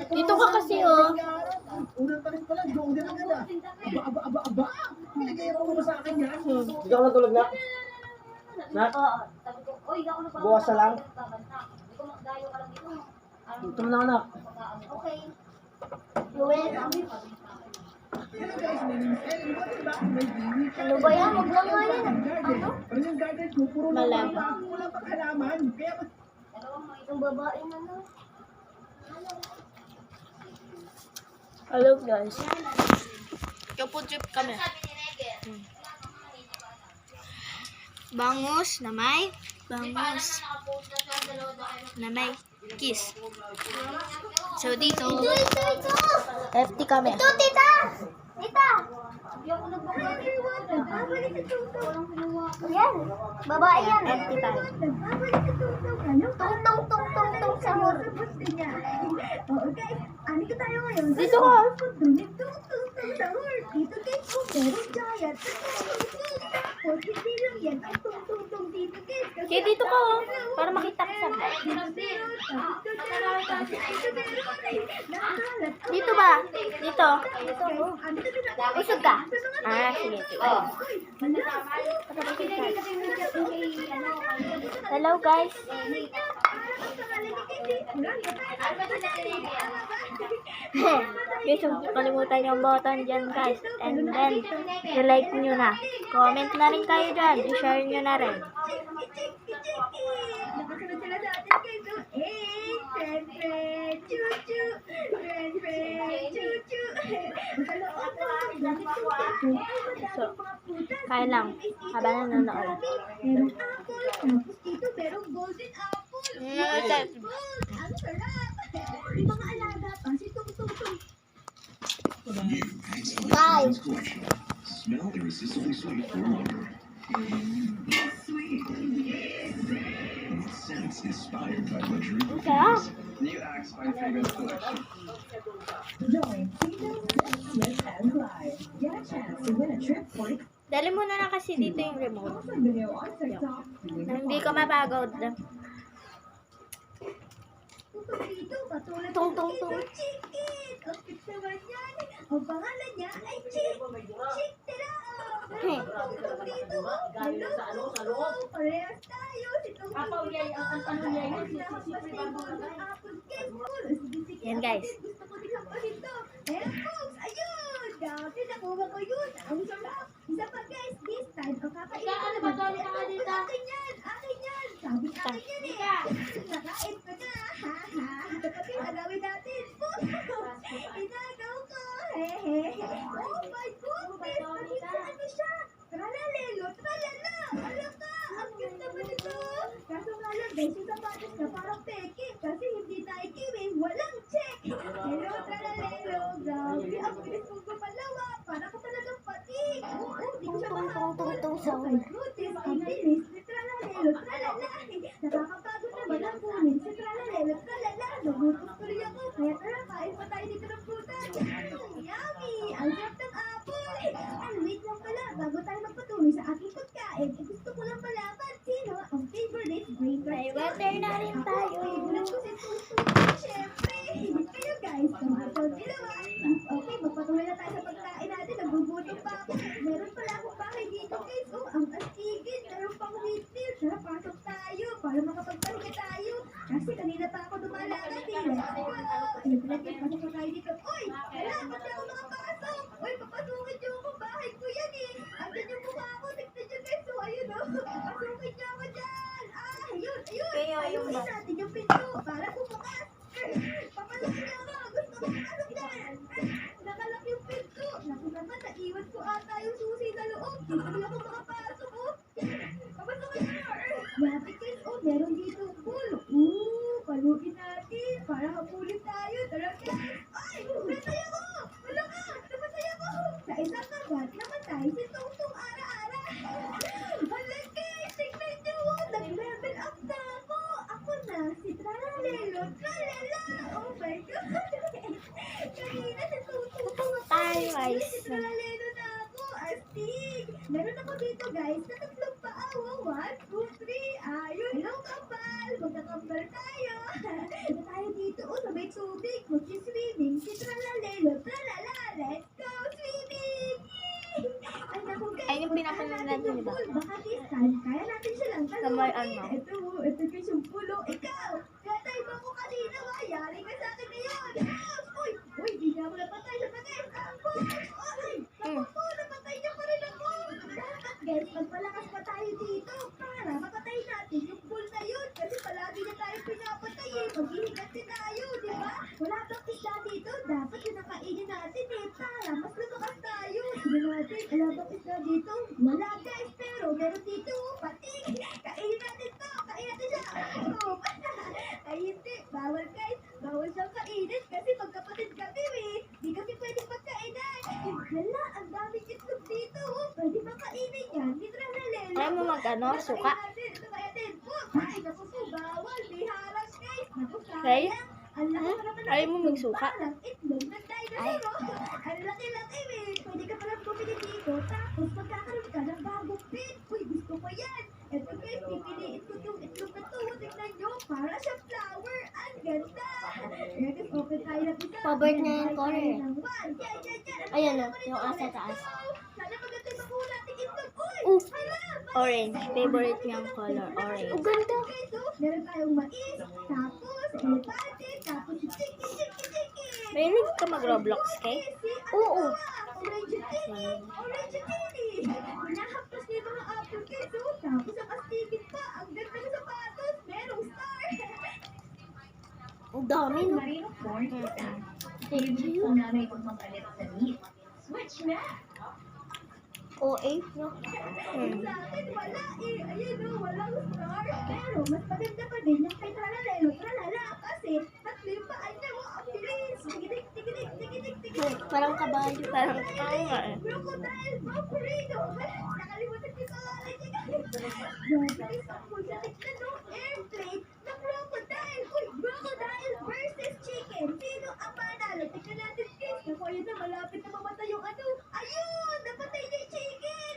Dito ka kasi, oh. Unang tanim pa lang, doon din agad ah. Aba. Pinagayaro mo ba sa akin yan? Hindi ako natulog na? Na? Bukas na lang? Dito mo na anak. Okay. Joel. Ano ba yan? Huwag lang nga yan. Ano? Malam. Wala pang halaman. Kaya Yung babae na na. Hello guys. Kapo trip kami. Bangus na may kiss. So dito. Ito. FT kami. Ito, tita. Tita. Yan. Babae yan. FT tayo. Tung sahur. Dito ka. Kaya dito ka, oh, para makita ka sa dito ba? Dito? Usog ka? Ah, sige. Hello guys. Guys, huwag kalimutan yung button dyan guys. And then, i-like nyo na. Comment na rin kayo dyan. I-share nyo na rin. So, kaya lang. Habang nanonood. Bye. Smell irresistibly sweet for longer. Sweet. Scents inspired by luxury perfumes. New Axe by Fragrance Collection. Join Smith and Clyde. Get a chance to win a trip for Dali muna na kasi dito yung remote. video on TikTok. Hindi ko mapagod. Tung. Ang pangalan niya ay Chick. Chick Parehas tayo. Yan guys. Gusto ko din ang ito. Ayan folks, ayun. Dati nakuha ko yun. Ang sarap. Isa pa guys, this time ang kakain ko. Akin yan. Sabi akin yan eh. Nakain ko na. Agawin natin. Inagaw ko. Oh my goodness. Ano siya? Tralalelo. Tralala. Alam ka. Ang cute naman ito. Kaso nga lang guys, yung sapatos na parang peke. Kasi hindi Nike eh. Walang check. Hello, tralalelo. Grabe. Ang bilis kong gumalawa. Para ko talagang pati. Hindi ko siya makakapon. Oh my goodness. Ang bilis ni tralalelo. Tralala. Nakakapagod naman ang kunin. Si tralalelo. Tralala. Nagutos ko rin ako. Kaya tara, kain pa tayo dito ng prutas. Yummy. Ang sarap ng apple. And wait lang pala. Bago tayo magpatuloy sa aking pagkain, gusto ko lang malaman sino ang favorite green May water na rin tayo. Favorite ko si Tutu. Siyempre, kayo guys. Kapag ginawa. Okay, magpatuloy na tayo sa pagkain natin. Nagugutom pa ako. Meron pala akong bahay dito guys. Oh, ang astigin. Meron pang wheatmeal. Tara, pasok tayo. Para makapagpahinga tayo. Kasi kanina pa ako dumalakad eh. Let's go. Ayun, pasok na tayo dito. Uy, wala. Ba't ako makapasok? Uy, papasukin niyo ako. Bahay ko yan eh. Andyan yung mukha ko. Tignan niyo guys. So, ayun oh. Pasukin niyo ako dyan. Ayun. Ayun natin yung pinto. Para bumukas. Papasok niyo ako. Gusto ko papasok dyan. Nakalak yung pinto. Naku naman, naiwan ko ata yung susi sa loob. Hindi ako makapasok oh. Papasukin niyo. Grabe guys. Oh, meron dito pool. Paluin natin. Para hapulin tayo. Tara guys. Ay, nasaya ko. Wala ka. Napasaya ko. Sa isang kagat, namatay si Tungtung Ara-Ara. Hala guys, tignan niyo. Nag-level up na ako. Ako na si Tralalelo. Tralala. Oh my God. Kanina si Tungtung Tayo guys. Si Tralalelo na ako. Astig. Meron ako dito guys na tatlong paa. 1, 2, 3. Ayun. Hello, kapal. Magkakambal tayo. tubig, mag-swimming, si tralalelo, tralala, let's go swimming! Yay! Ay, naku, guys, Ay, yung pinapanood natin, di ba? Baka distan, kaya natin siya lang Sa may ano? Ito guys yung pulo, ikaw! Katay mo ako kanina, yari ka sa akin ngayon! Uy! Uy, di na ako napatay sa bagay! Ako! Ay! Ako! Napatay niya pa rin ako! Dapat guys, magpalakas pa tayo dito para mapatay natin yung bull na yun kasi palagi na tayo pinapatay eh. Maghihigat din tayo, di ba? Wala bang isda dito? Dapat yun ang kainin natin eh para mas lumakas tayo. Tignan natin, wala bang isda dito? Wala guys, pero meron dito pati. Kainin natin to! Kainin natin siya! Oh, ay hindi, bawal guys. Bawal siyang kainin kasi magkapatid kami eh. Di kami pwede magkainan. Hala, ang daming itlog dito. Pwede makainin yan. Di tralalelo. Ayaw mo mag-ano, suka? Ito kaya din. Ay, naku po, bawal. May harang guys. Naku, Okay. sayang. Ang laki pa naman ng Ayaw mo itlog. magsuka? Parang itlog ng dinosaur. oh. Ang laki-laki eh. Pwede ka palang bumili dito. Tapos magkakaroon ka ng bagong pin. Uy, gusto ko yan. Ito guys, pipiliin ko yung itlog na to. Tignan nyo. Para siyang flower. Ang ganda. Kaya guys, open tayo ng isa. Paborito niya yung color eh. Yan, yan. Ayan o, yung asa taas. Sana maganda yung makuha natin itlog. Uy, Oh, hala. orange. Favorite niyang color, orange. Ang ganda. Meron tayong mais, tapos elepante, tapos chiki. Mahilig ka mag-Roblox, kay? Oo. Orange tini. Nahapos niya yung mga apple guys, oh. Tapos ang astigit pa. Ang ganda ng sapatos. Merong star. Ang dami, no? Marino corn pizza. Thank Gusto you. namin magpalit sa meat. Switch na! OA, no? Sa akin, wala eh. Ayun oh, walang star. Pero mas maganda pa din yung kay Tralalelo, Tralala. Kasi tatlo yung paan niya, oh. Ang bilis. Tigidik. Parang kabayo, parang tanga eh. Crocodile, Vaporino. Nakalimutan ko sa Grabe, ang pulsa. Tignan no, airplane na crocodile. Uy, crocodile versus chicken. Sino ang manalo? Tignan natin, guys. Naku, ayun na, malapit na mamatay yung ano. Ayun, napatay na yung chicken.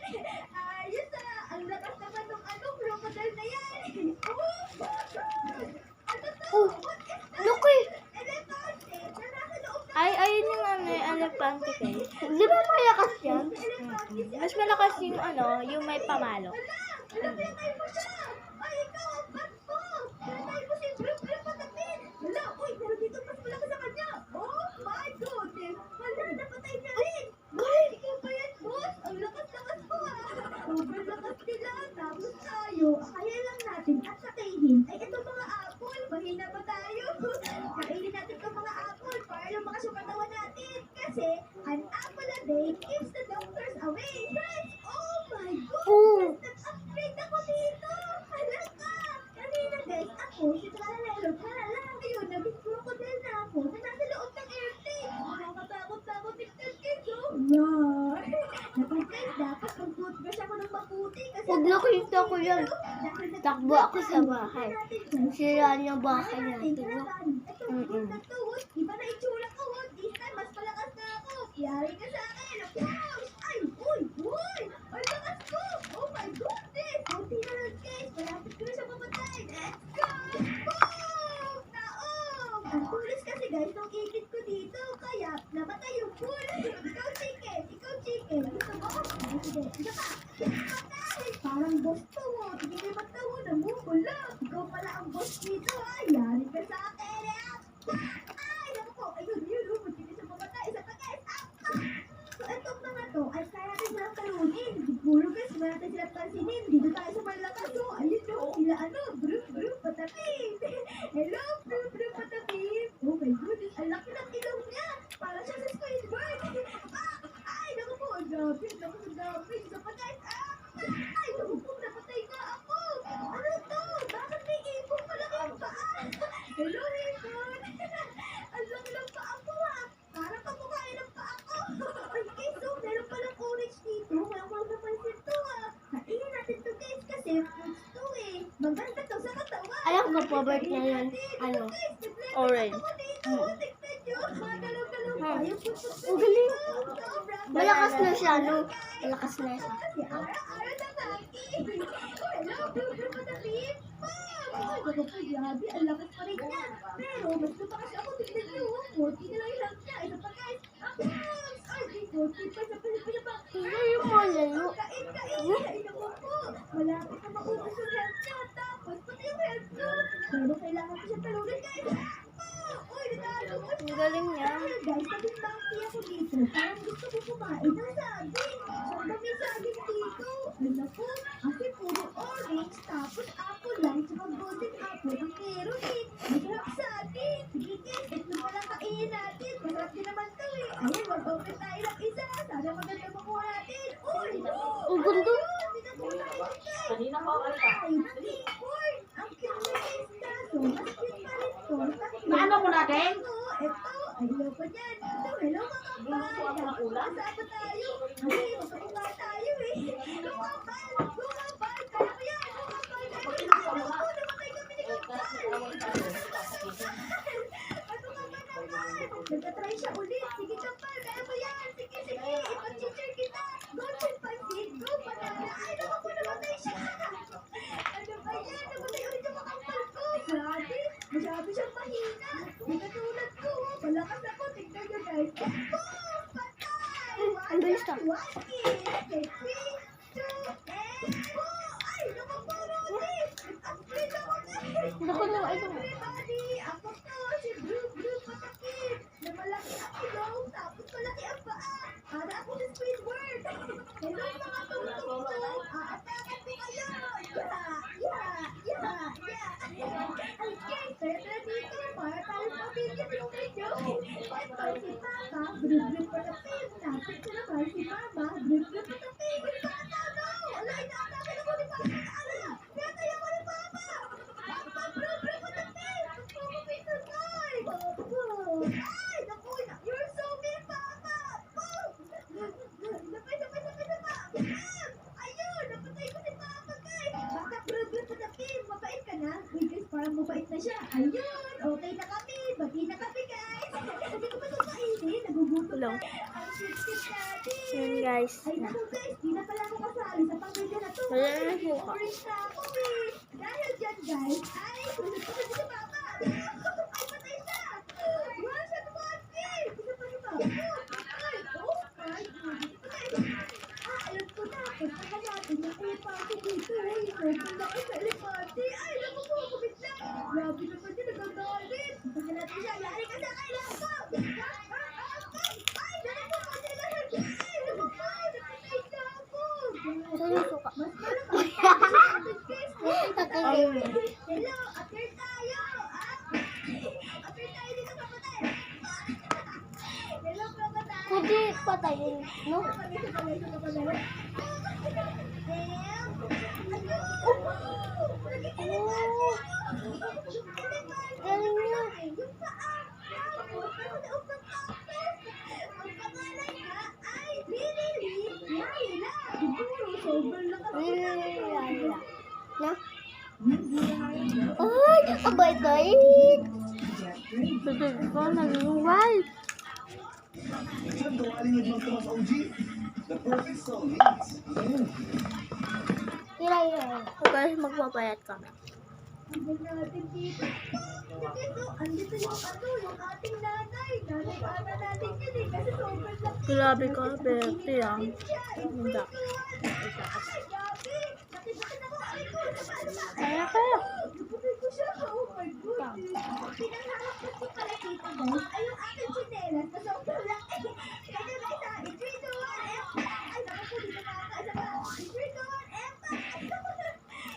Ayos ah. Ang lakas naman ng ano, crocodile na yan. Oh, ano to? Oh, What is that? look eh. Elefante. Na nasa loob ng Ay, ayun yung ano, elepante kay. Di ba malakas yan? Mas malakas yung ano, yung may pamalo. Pinatay mo siya! Ay, ikaw ang bat mo! Pinatay mo si Brooke patapin! Hala, uy, pero dito mas malaki sa kanya! Oh my goodness! Hala, napatay niya rin! Ay, ikaw ba yan, boss? Ang lakas-lakas mo ah! Sobrang lakas nila! Tapos tayo, kaya lang natin at sakayin ay ito mga apple! Mahina ba tayo? Kainin natin itong mga apple para lumakas yung katawan natin! Kasi, an apple a day keeps the doctors away! Friends, oh my goodness! Nag-upgrade ako dito! Hala ka! Kanina guys, ako, si Tralalelo, Tralala, ngayon, naging crocodile na ako na nasa loob ng airplane! Nakakatakot-takot tignan guys, oh! Yeah! Naku guys, dapat mag-toothbrush ako ng mabuti kasi... Huwag nakita ko yan. Takbo ako sa bahay. Sira niya bahay natin, no? Ito, iba na itsura ko, oh. This time, mas malakas na ako. Yari ka sa akin. Approach! Ay, uy! Ay, lakas ko! Oh my goodness! Kunti na lang, guys. Malapit ko na siya mamatay. Let's go! Boom! Taong! Ang tulis kasi, guys, nung ikit ko dito. Kaya, namatay yung pool. Ikaw, chicken! Gusto mo? Ay, sige. Isa pa! Patay! Parang boss to, oh. Hindi kayo magtawa. Namumulak. Ikaw pala ang boss dito, ha? Yari ka sa akin, eh. Ay, naku po. Ayun, oh. Hindi siya mamatay. Isa pa, guys. So, itong mga to, ay kaya natin silang talunin. Siguro, guys, wala natin silang pansinin. Dito tayo sa malakas, oh. Ayun, oh. Sila, Brooke, patapin. Hello, Brooke, patapin. Oh my goodness, ang laki ng ilong niya. Para siya sa Squidward. Ay, naku po. Grabe, Isa pa, guys. Ay, naku po. Napatay na ako. Ano to? Bakit may ipong malaking paa? Hello, Ipon. Ang laki ng paa ko, ah. Parang kamukhain ng paa ko. Okay, so meron palang orange dito. Walang napansin to, ah. Kainin natin to, guys, kasi fruits to, eh. Maganda to sa katawan. Alam ko, favorite niya yun. Ano? Orange. Tignan nyo. Mga galaw-galaw pa. Yung puso-puso Ang galing. Sobra. Malakas na siya, no? Malakas na siya. Kasi ara-ara na kaki. Hello, Brooke, patapin. Ay, naku po, grabe. Ang lakas pa rin niya. Pero, mas lumakas ako. Tignan nyo. kumain ng saging. Saan ba may saging dito? Alam ko, kasi puro orange, tapos apple lang, tsaka golden apple ang meron eh. Masarap saging. Sige guys, ito na lang kainin natin. Masarap din naman to eh. Ayun, mag-open tayo ng isa. Sana maganda makuha natin. Uy! Ang ganda. Kanina pa ako Ay, naging corn. Ang cute na isda. So, mas cute pa rin to. Paano mo natin? Ito, ayoko dyan. Ito, hello mga kapal. Kasama tayo. Kasi magkakuha tayo eh. Lumabal! Lumabal! Kaya ko yan! Lumabal! Namatay kami ni kapal! Ano ka ba naman? Nagtatry siya ulit. Sige kapal, kaya mo yan. Sige, sige. Ipag-teacher kita. Golden pansit. Go, banana. Ay, naman po namatay siya. Ano ba yan? Namatay ulit yung makampal ko. Grabe. Masyado siyang mahina. Hindi katulad ko. Malakas ako. Tignan nyo guys. Oh, patay! Ang bilis to. One kiss. Okay, 3, 2, and go! Ay, nakapuro ulit. Nag-upgrade ako guys. Naku, no, ito. Everybody, ako to, si Blue Patakit. Na malaki ang ilong, tapos malaki ang paa. Para ako si Squidward. Hello mga tungtong ko. Aatakan ko kayo. Okay, tara dito. Para tayo pamilya tulungan nyo. Ito si Papa, Blue Patakit. Tapos ko naman si Mama, Blue Patakit. Bata, no! Ala, inaatakan ako ni Papa. Ala, natay ako ni Papa. Papa, Blue Patakit. Pumapit na tayo. Ay, naku, you're so mean, Papa. Napay. Ayun, napatay ko si Papa, guys. Baka Blue Patakit, mabait ka na. Uy, guys, parang mabait na siya. Ayun, okay na kami. Bati na kami, guys. Hindi ko pa ito kainin. Nagugutom na. Hello. Ang cute-cute natin. Yan guys. Ay, naku guys, di na pala ako kasali sa panggadya na to. Wala na siya. Orange na ako eh. Dahil dyan guys, ay, sunod ko na si Papa. Ay, patay siya. Wow, siya tumati. Isa pa ni Papa. Ay, oh, ay, patay. Alam ko na. Pagkaka natin yung elepante dito. Sobrang laki sa elepante. Ay, naku po, kumit na. Grabe naman din, nagagalit. Pagkaka natin siya, yari ka sa kailangan ko. Ay, naku po, patay na siya. Ay, naku po, napatay na ako. Sa'yo suka. Mas malakas pa si Ate Chris. Ayun. Hello, appear tayo. Appear tayo dito sa patay. Hello, crocodile. Pwede patayin, no? Galing niya. Yung paa. Tapos, nakadaog ng cactus. Ang pangalan niya ay Lily Laila. Siguro, sobrang lakas ng Laila. Na? Ay, ang bait-bait. Tutug ko, nag-iwal. Diyan, gawaling yung mga Tomas OG. The perfect soulmates. Kira. Okay, magpapayat kami. Tignan natin dito. Dito, andito yung yung ating nanay. Nanay-ana natin yun eh. Kasi sobrang laki. Grabe ka, Bertie, ah. Ganda. Ay, grabe. Nakita ko. Ay, ko. Kaya kaya. Napagay ko siya. Oh my God. Pinangarap ko si Palakita guys. Ay, yung aking chinelas na sobrang laki. Kaya guys, 3, 2, 1, F. Ay, naku po, dito makakaisa pa. 3, 2, 1, F.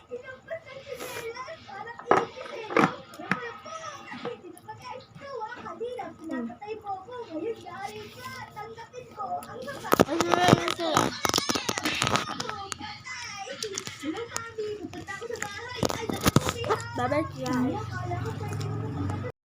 Inampas ng chinelas. Parang ipis eh. Naku po. Dito pa guys. Ito kanina, pinapatay mo ako. Ngayon, yari ka. Tanggapin ko ang haba. Ay, sila sila. Hello, Mami. Pupunta ako sa bahay. Ay, naku po, may Bye-bye, guys.